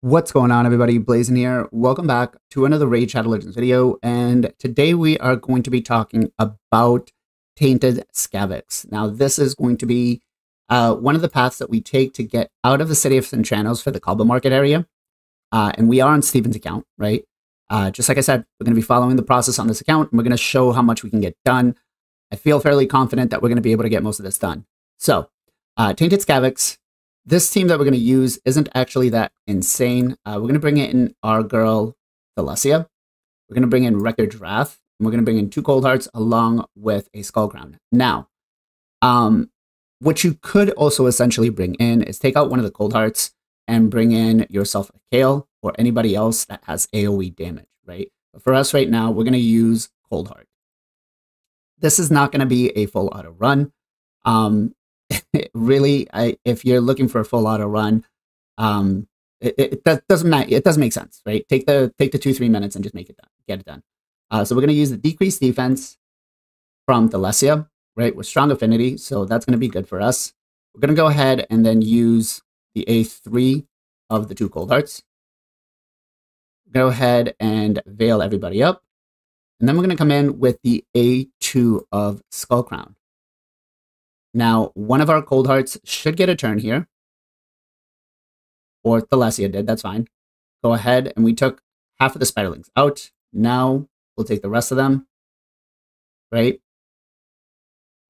What's going on, everybody? Blazing here. Welcome back to another Raid Shadow Legends video, and today we are going to be talking about Tainted SKAVAG. Now, this is going to be one of the paths that we take to get out of the City of Centranos for the cobblemarket area, and we are on Steven's account, right? Just like I said, we're going to be following the process on this account, and we're going to show how much we can get done. I feel fairly confident that we're going to be able to get most of this done. So, Tainted SKAVAG. This team that we're going to use isn't actually that insane. We're going to bring in our girl, Thylessia. We're going to bring in Rector Drath. And we're going to bring in 2 Coldhearts along with a Skullcrown. Now, what you could also essentially bring in is take out one of the Coldhearts and bring in yourself a Kale or anybody else that has AoE damage, right? But for us right now, we're going to use Coldheart. This is not going to be a full auto run. Really, if you're looking for a full auto run, that doesn't matter. It doesn't make sense, right? Take the 2-3 minutes and just make it done, get it done. So we're going to use the decreased defense from Thylessia, right? With strong affinity, so that's going to be good for us. We're going to go ahead and then use the A3 of the 2 Coldhearts. Go ahead and veil everybody up, and then we're going to come in with the A2 of Skullcrown. Now, one of our Coldhearts should get a turn here. Or Thylessia did, that's fine. Go ahead, and we took half of the Spiderlings out. Now, we'll take the rest of them. Right?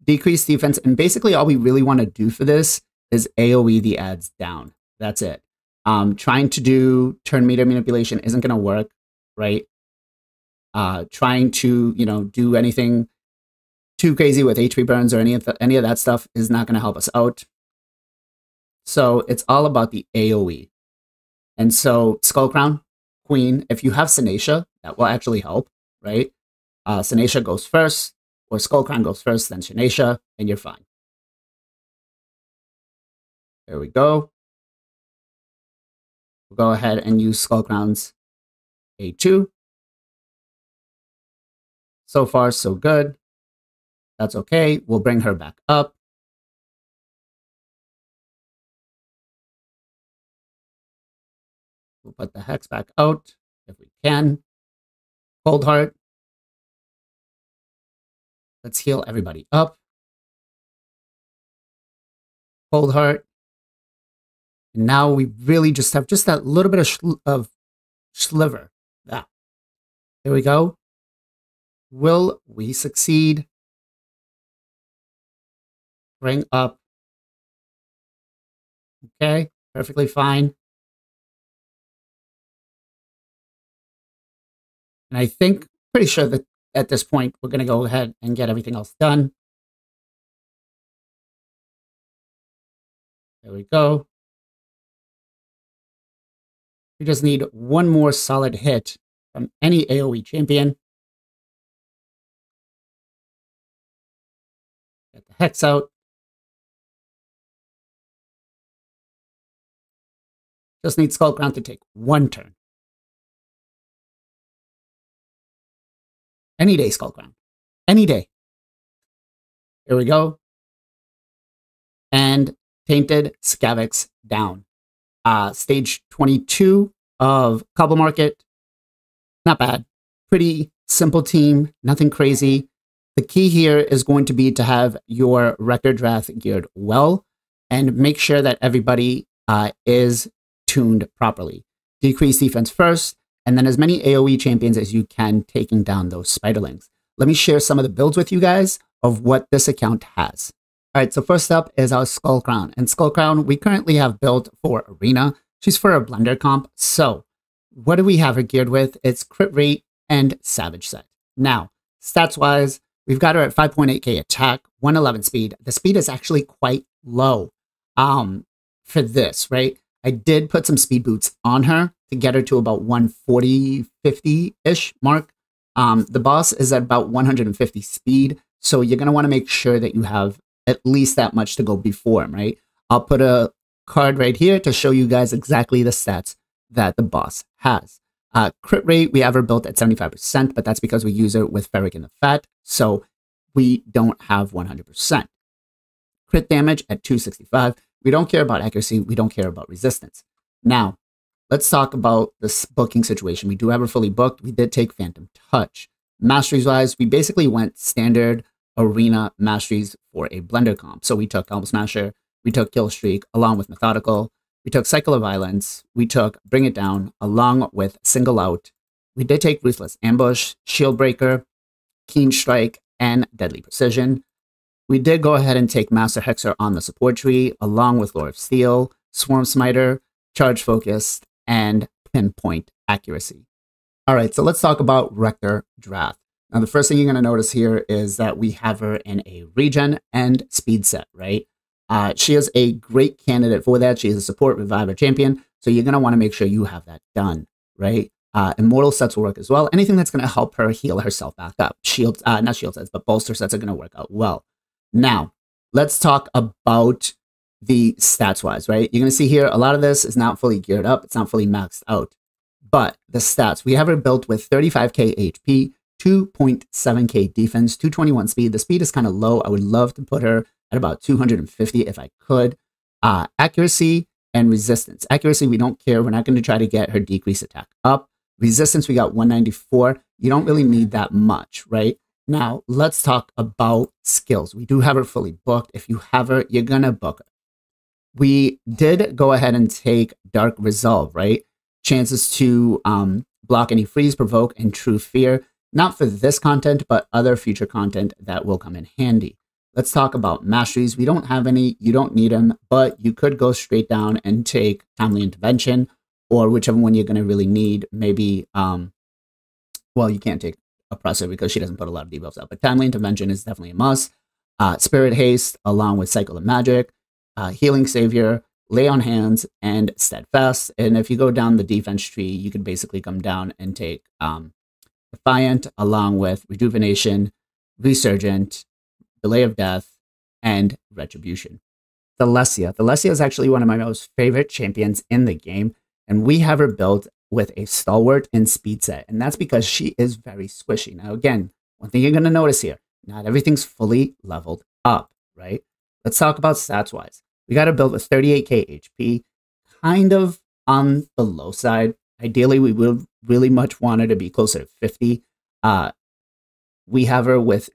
Decrease defense, and basically all we really want to do for this is AoE the ads down. That's it. Trying to do turn meter manipulation isn't going to work, right? Trying to, do anything too crazy with HP burns or any of that stuff is not going to help us out. So it's all about the AoE. And so Skullcrown, Queen, if you have Synacia, that will actually help, right? Synacia goes first, or Skullcrown goes first, then Synacia, and you're fine. There we go. We'll go ahead and use Skullcrown's A2. So far, so good. That's okay. We'll bring her back up. We'll put the Hex back out if we can. Coldheart. Let's heal everybody up. Coldheart. And now we really just have just that little bit of sliver. Ah. There we go. Will we succeed? Bring up. Okay, perfectly fine. And I think, pretty sure that at this point, we're going to go ahead and get everything else done. There we go. We just need one more solid hit from any AoE champion. Get the Hex out. Just need Skullcrown to take 1 turn. Any day, Skullcrown. Any day. Here we go. And Tainted SKAVAG down. Stage 22 of cobblemarket. Not bad. Pretty simple team. Nothing crazy. The key here is going to be to have your Rector Drath geared well and make sure that everybody is tuned properly. Decrease defense first, and then as many AoE champions as you can, taking down those Spiderlings. Let me share some of the builds with you guys of what this account has. All right, so first up is our Skullcrown. And Skullcrown, we currently have built for Arena. She's for a Blender comp. So what do we have her geared with? It's crit rate and Savage set. Now, stats-wise, we've got her at 5.8k attack, 111 speed. The speed is actually quite low for this, right? I did put some speed boots on her to get her to about 140, 50-ish mark. The boss is at about 150 speed, so you're going to want to make sure that you have at least that much to go before him, right? I'll put a card right here to show you guys exactly the stats that the boss has. Crit rate, we have her built at 75%, but that's because we use her with Ferric in the Fat, so we don't have 100%. Crit damage at 265. We don't care about accuracy. We don't care about resistance. Now, let's talk about this booking situation. We do have her fully booked. We did take Phantom Touch. Masteries wise, we basically went standard arena masteries for a blender comp. So we took Combo Smasher, we took Kill Streak along with Methodical, we took Cycle of Violence, we took Bring It Down along with Single Out. We did take Ruthless Ambush, Shield Breaker, Keen Strike, and Deadly Precision. We did go ahead and take Master Hexer on the support tree along with Lord of Steel, Swarm Smiter, Charge Focused, and Pinpoint Accuracy. All right, so let's talk about Rector Drath. Now, the first thing you're going to notice here is that we have her in a regen and speed set, right? She is a great candidate for that. She is a support reviver champion, so you're going to want to make sure you have that done, right? Immortal sets will work as well. Anything that's going to help her heal herself back up. Shield, not shield sets, but bolster sets are going to work out well. Now, let's talk about the stats-wise, right? You're going to see here, a lot of this is not fully geared up. It's not fully maxed out. But the stats, we have her built with 35k HP, 2.7k defense, 221 speed. The speed is kind of low. I would love to put her at about 250 if I could. Accuracy and resistance. Accuracy, we don't care. We're not going to try to get her decrease attack up. Resistance, we got 194. You don't really need that much, right? Now, let's talk about skills. We do have her fully booked. If you have her, you're going to book her. We did go ahead and take Dark Resolve, right? Chances to block any freeze, provoke, and true fear. Not for this content, but other future content that will come in handy. Let's talk about masteries. We don't have any. You don't need them, but you could go straight down and take Timely Intervention, or whichever one you're going to really need. Maybe, well, you can't take Oppressor because she doesn't put a lot of debuffs out, but Timely Intervention is definitely a must. Spirit Haste, along with Cycle of Magic, Healing Savior, Lay on Hands, and Steadfast. And if you go down the defense tree, you could basically come down and take Defiant, along with Rejuvenation, Resurgent, Delay of Death, and Retribution. Thylessia. Thylessia is actually one of my most favorite champions in the game, and we have her built with a Stalwart and Speed set, and that's because she is very squishy. Now, again, one thing you're going to notice here, not everything's fully leveled up, right? Let's talk about stats-wise. We got her built with 38k HP, kind of on the low side. Ideally, we would really much want her to be closer to 50. We have her with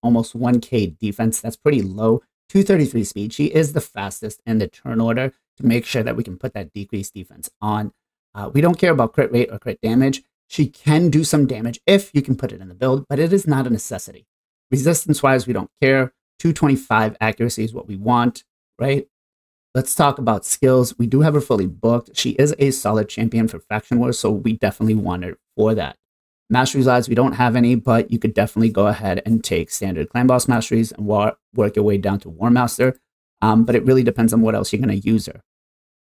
almost 1k defense. That's pretty low. 233 speed. She is the fastest in the turn order to make sure that we can put that decreased defense on. We don't care about crit rate or crit damage. She can do some damage if you can put it in the build, but it is not a necessity. Resistance-wise, we don't care. 225 accuracy is what we want, right? Let's talk about skills. We do have her fully booked. She is a solid champion for Faction Wars, so we definitely want her for that. Masteries odds, we don't have any, but you could definitely go ahead and take standard Clan Boss Masteries and work your way down to War Master. But it really depends on what else you're going to use her.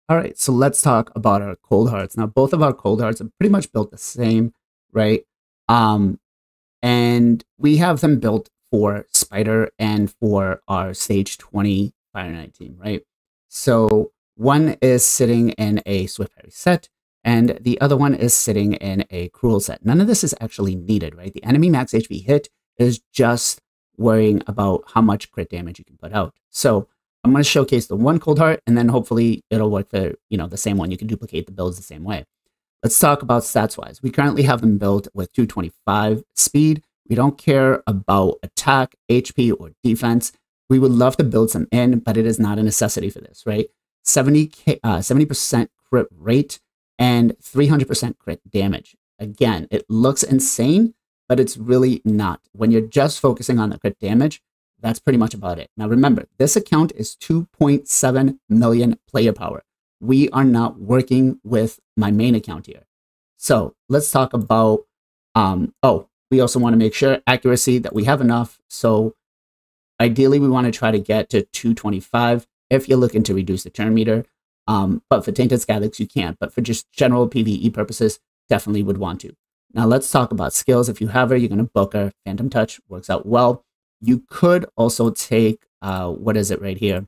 All right, so let's talk about our Coldhearts. Now, both of our Coldhearts are pretty much built the same, right? And we have them built for Spider and for our Stage 20 Fire Knight team, right? So one is sitting in a Swift Parry set, and the other one is sitting in a Cruel set. None of this is actually needed, right? The enemy max HP hit is just worrying about how much crit damage you can put out. So I'm going to showcase the one Coldheart, and then hopefully it'll work for, the same one. You can duplicate the builds the same way. Let's talk about stats-wise. We currently have them built with 225 speed. We don't care about attack, HP, or defense. We would love to build some in, but it is not a necessity for this, right? 70% crit rate and 300% crit damage. Again, it looks insane, but it's really not. When you're just focusing on the crit damage, that's pretty much about it. Now remember, this account is 2.7 million player power. We are not working with my main account here. So let's talk about, we also want to make sure accuracy that we have enough. So ideally we want to try to get to 225 if you're looking to reduce the turn meter. But for Tainted SKAVAG, you can't. But for just general PvE purposes, definitely would want to. Now let's talk about skills. If you have her, you're going to book her. Phantom Touch works out well. You could also take, what is it right here?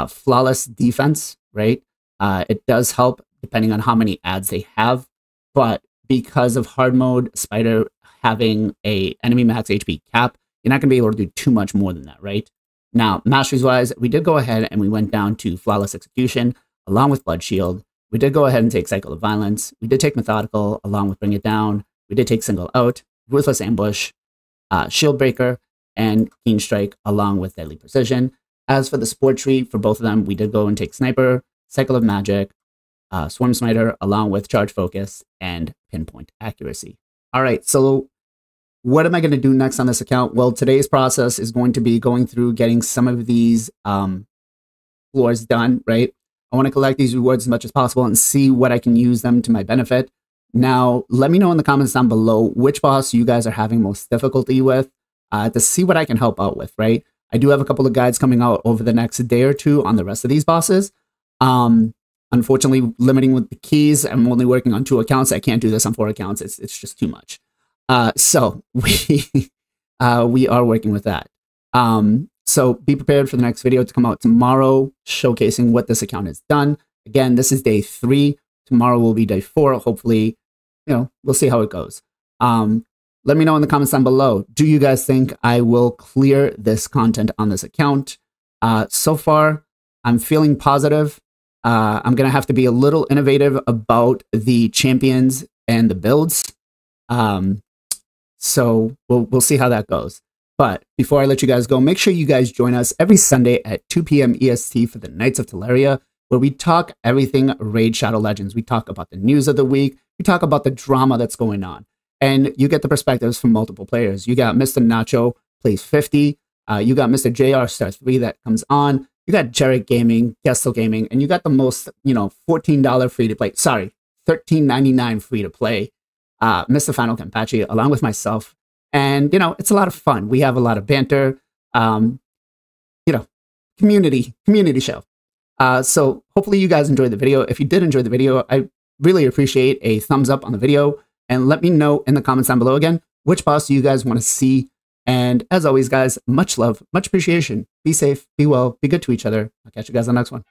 Flawless Defense, right? It does help depending on how many ads they have. But because of hard mode, Spider having a enemy max HP cap, you're not going to be able to do too much more than that, right? Now, masteries-wise, we did go ahead and we went down to Flawless Execution along with Blood Shield. We did go ahead and take Cycle of Violence. We did take Methodical along with Bring It Down. We did take Single Out, Ruthless Ambush, Shield Breaker, and Keen Strike along with Deadly Precision. As for the support tree, for both of them, we did go and take Sniper, Cycle of Magic, Swarm Smiter, along with Charge Focus and Pinpoint Accuracy. All right, so what am I going to do next on this account? Well, today's process is going to be going through getting some of these floors done, right? I want to collect these rewards as much as possible and see what I can use them to my benefit. Now, let me know in the comments down below which boss you guys are having most difficulty with to see what I can help out with, right? I do have a couple of guides coming out over the next day or two on the rest of these bosses. Unfortunately, limiting with the keys, I'm only working on 2 accounts. I can't do this on 4 accounts. It's just too much. So we are working with that. So be prepared for the next video to come out tomorrow, showcasing what this account has done. Again, this is day 3. Tomorrow will be day 4. Hopefully, you know, we'll see how it goes. Let me know in the comments down below. Do you guys think I will clear this content on this account? So far, I'm feeling positive. I'm going to have to be a little innovative about the champions and the builds. So we'll see how that goes. But before I let you guys go, make sure you guys join us every Sunday at 2 p.m. EST for the Knights of Thylessia, where we talk everything Raid Shadow Legends. We talk about the news of the week. We talk about the drama that's going on. And you get the perspectives from multiple players. You got Mr. Nacho, plays 50. You got Mr. JR, starts 3 that comes on. You got Jarek Gaming, Gestel Gaming, and you got the most, you know, $14 free to play. Sorry, $13.99 free to play. Mr. Final Campachi, along with myself. And, you know, it's a lot of fun. We have a lot of banter, you know, community show. So hopefully you guys enjoyed the video. If you did enjoy the video, I really appreciate a thumbs up on the video. And let me know in the comments down below again, which boss you guys want to see. And as always, guys, much love, much appreciation. Be safe, be well, be good to each other. I'll catch you guys on the next one.